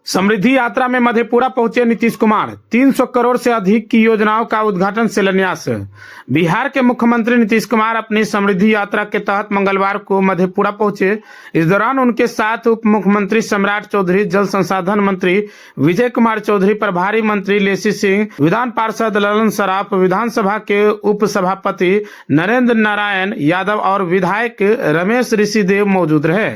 समृद्धि यात्रा में मधेपुरा पहुंचे नीतीश कुमार। 300 करोड़ से अधिक की योजनाओं का उद्घाटन शिलान्यास। बिहार के मुख्यमंत्री नीतीश कुमार अपनी समृद्धि यात्रा के तहत मंगलवार को मधेपुरा पहुंचे। इस दौरान उनके साथ उप मुख्यमंत्री सम्राट चौधरी, जल संसाधन मंत्री विजय कुमार चौधरी, प्रभारी मंत्री लेसी सिंह, विधान पार्षद ललन सराफ, विधानसभा के उप सभापति नरेंद्र नारायण यादव और विधायक रमेश ऋषिदेव मौजूद रहे।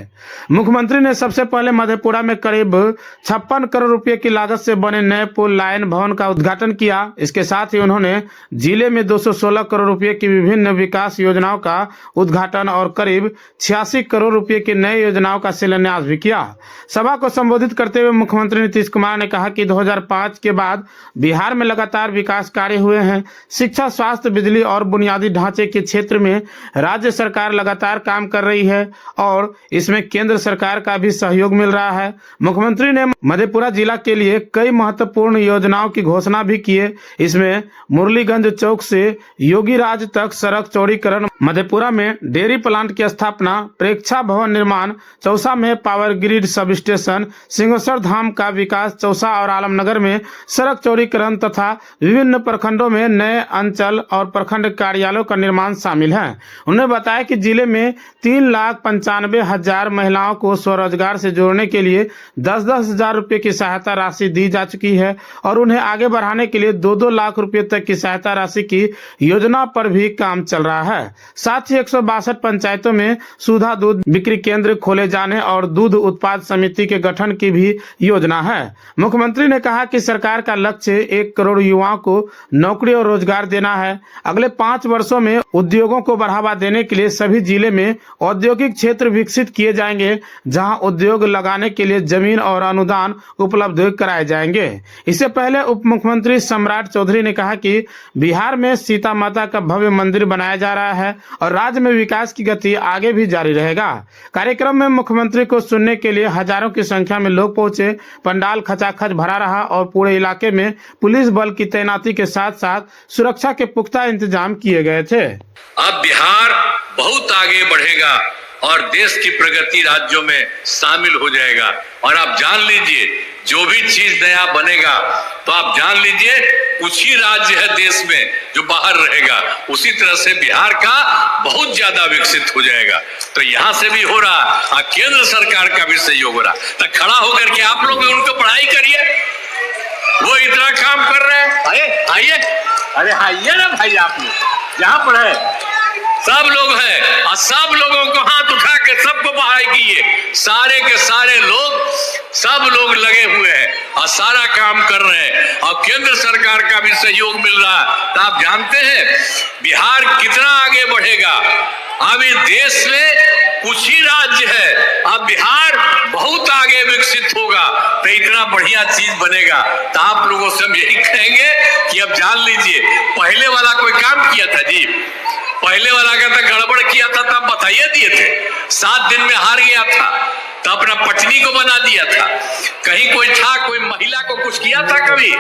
मुख्यमंत्री ने सबसे पहले मधेपुरा में करीब 56 करोड़ रुपए की लागत से बने नए पुल लाइन भवन का उद्घाटन किया। इसके साथ ही उन्होंने जिले में 216 करोड़ रुपए की विभिन्न विकास योजनाओं का उद्घाटन और करीब 86 करोड़ रुपए की नई योजनाओं का शिलान्यास भी किया। सभा को संबोधित करते हुए मुख्यमंत्री नीतीश कुमार ने कहा कि 2005 के बाद बिहार में लगातार विकास कार्य हुए हैं। शिक्षा, स्वास्थ्य, बिजली और बुनियादी ढांचे के क्षेत्र में राज्य सरकार लगातार काम कर रही है और इसमें केंद्र सरकार का भी सहयोग मिल रहा है। मुख्यमंत्री ने मधेपुरा जिला के लिए कई महत्वपूर्ण योजनाओं की घोषणा भी किए। इसमें मुरलीगंज चौक से योगीराज तक सड़क चौड़ीकरण, मधेपुरा में डेयरी प्लांट की स्थापना, प्रेक्षा भवन निर्माण, चौसा में power grid sub station, Singheshwar Dham का विकास, चौसा और आलमनगर में सड़क चौड़ीकरण तथा विभिन्न प्रखंडों में नए अंचल और प्रखंड कार्यालयों का निर्माण शामिल है। उन्होंने बताया कि जिले में 3,95,000 महिलाओं को स्वरोजगार से जोड़ने के लिए 10-10 हजार रुपए की सहायता राशि दी जा चुकी है और उन्हें आगे बढ़ाने के लिए 2-2 लाख रुपए तक की सहायता राशि की योजना पर भी काम चल रहा है। साथ ही 162 पंचायतों में सुधा दूध बिक्री केंद्र खोले जाने और दूध उत्पाद समिति के गठन की भी योजना है। मुख्यमंत्री ने कहा कि सरकार का लक्ष्य 1 करोड़ युवाओं को नौकरी और रोजगार देना है। अगले 5 वर्षों में उद्योगों को बढ़ावा देने के लिए सभी जिले में औद्योगिक क्षेत्र विकसित किए जाएंगे, जहां उद्योग लगाने के लिए जमीन और अनुदान उपलब्ध कराए जाएंगे। इससे पहले उप मुख्यमंत्री सम्राट चौधरी ने कहा कि बिहार में सीता माता का भव्य मंदिर बनाया जा रहा है और राज्य में विकास की गति आगे भी जारी रहेगा। कार्यक्रम में मुख्यमंत्री को सुनने के लिए हजारों की संख्या में लोग पहुंचे। पंडाल खचाखच भरा रहा और पूरे इलाके में पुलिस बल की तैनाती के साथ साथ सुरक्षा के पुख्ता इंतजाम किए गए थे। अब बिहार बहुत आगे बढ़ेगा और देश की प्रगति राज्यों में शामिल हो जाएगा। और आप जान लीजिए, जो भी चीज नया बनेगा तो आप जान लीजिए कुछ ही राज्य है देश में जो बाहर रहेगा, उसी तरह से बिहार का बहुत ज्यादा विकसित हो जाएगा। तो यहाँ से भी हो रहा और केंद्र सरकार का भी सहयोग हो रहा। तो खड़ा होकर के आप लोग उनको पढ़ाई करिए, वो इतना काम कर रहे हैं। आइए, अरे आइए ना भाई, आप लोग यहाँ पर है, सब लोग हैं और सब लोगों को हाथ उठा के सबको पढ़ाई कीजिए। सारे के सारे लोग, सब लोग लगे हुए हैं और सारा काम कर रहे हैं और केंद्र सरकार का भी सहयोग मिल रहा है। तो आप जानते हैं बिहार कितना आगे बढ़ेगा। अभी देश में कुछ ही राज्य है, अब बिहार बहुत आगे विकसित होगा तो इतना बढ़िया चीज बनेगा। तो आप लोगों से हम यही कहेंगे कि अब जान लीजिए, पहले वाला कोई काम किया था जी, पहले वाला का तो गड़बड़ किया था तब बताइए दिए थे, 7 दिन में हार गया था तो अपना पत्नी को बना दिया था। कहीं कोई था, कोई महिला को कुछ किया था कभी,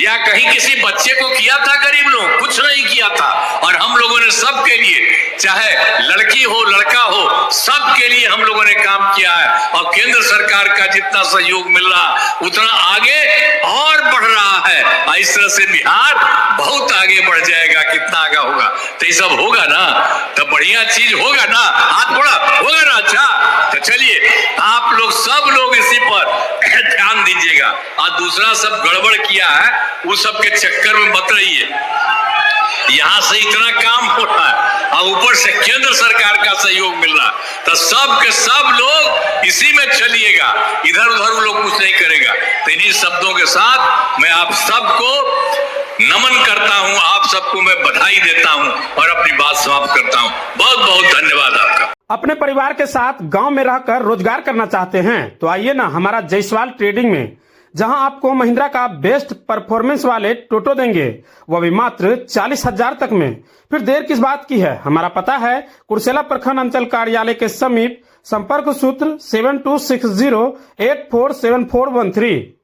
या कहीं किसी बच्चे को किया था, गरीब लोग कुछ नहीं किया था। और हम लोगों ने सबके लिए, चाहे लड़की हो लड़का हो, सबके लिए हम लोगों ने काम किया है और केंद्र सरकार का जितना सहयोग मिल रहा उतना आगे और बढ़ रहा है। इस तरह से बिहार बहुत आगे बढ़ जाएगा। कितना आगे होगा तो ये सब होगा ना, तो बढ़िया चीज होगा ना, हाथ बढ़ा होगा ना। अच्छा तो चलिए, आप लोग सब लोग इसी पर ध्यान दीजिएगा और दूसरा सब गड़बड़ किया है वो सब के चक्कर में मत रहिए। यहाँ से इतना काम हो रहा है और ऊपर से केंद्र सरकार का सहयोग मिल रहा है, तो सब के सब लोग इसी में चलिएगा, इधर उधर वो लोग कुछ नहीं करेगा। तो इन्हीं शब्दों के साथ मैं आप सबको नमन करता हूं, आप सबको मैं बधाई देता हूं और अपनी बात समाप्त करता हूं। बहुत बहुत धन्यवाद आपका। अपने परिवार के साथ गांव में रहकर रोजगार करना चाहते हैं तो आइए ना हमारा जायसवाल ट्रेडिंग में, जहां आपको महिंद्रा का बेस्ट परफॉर्मेंस वाले टोटो देंगे, वो भी मात्र 40,000 तक में। फिर देर किस बात की है। हमारा पता है कुर्सेला प्रखंड अंचल कार्यालय के समीप। संपर्क सूत्र 7260847413।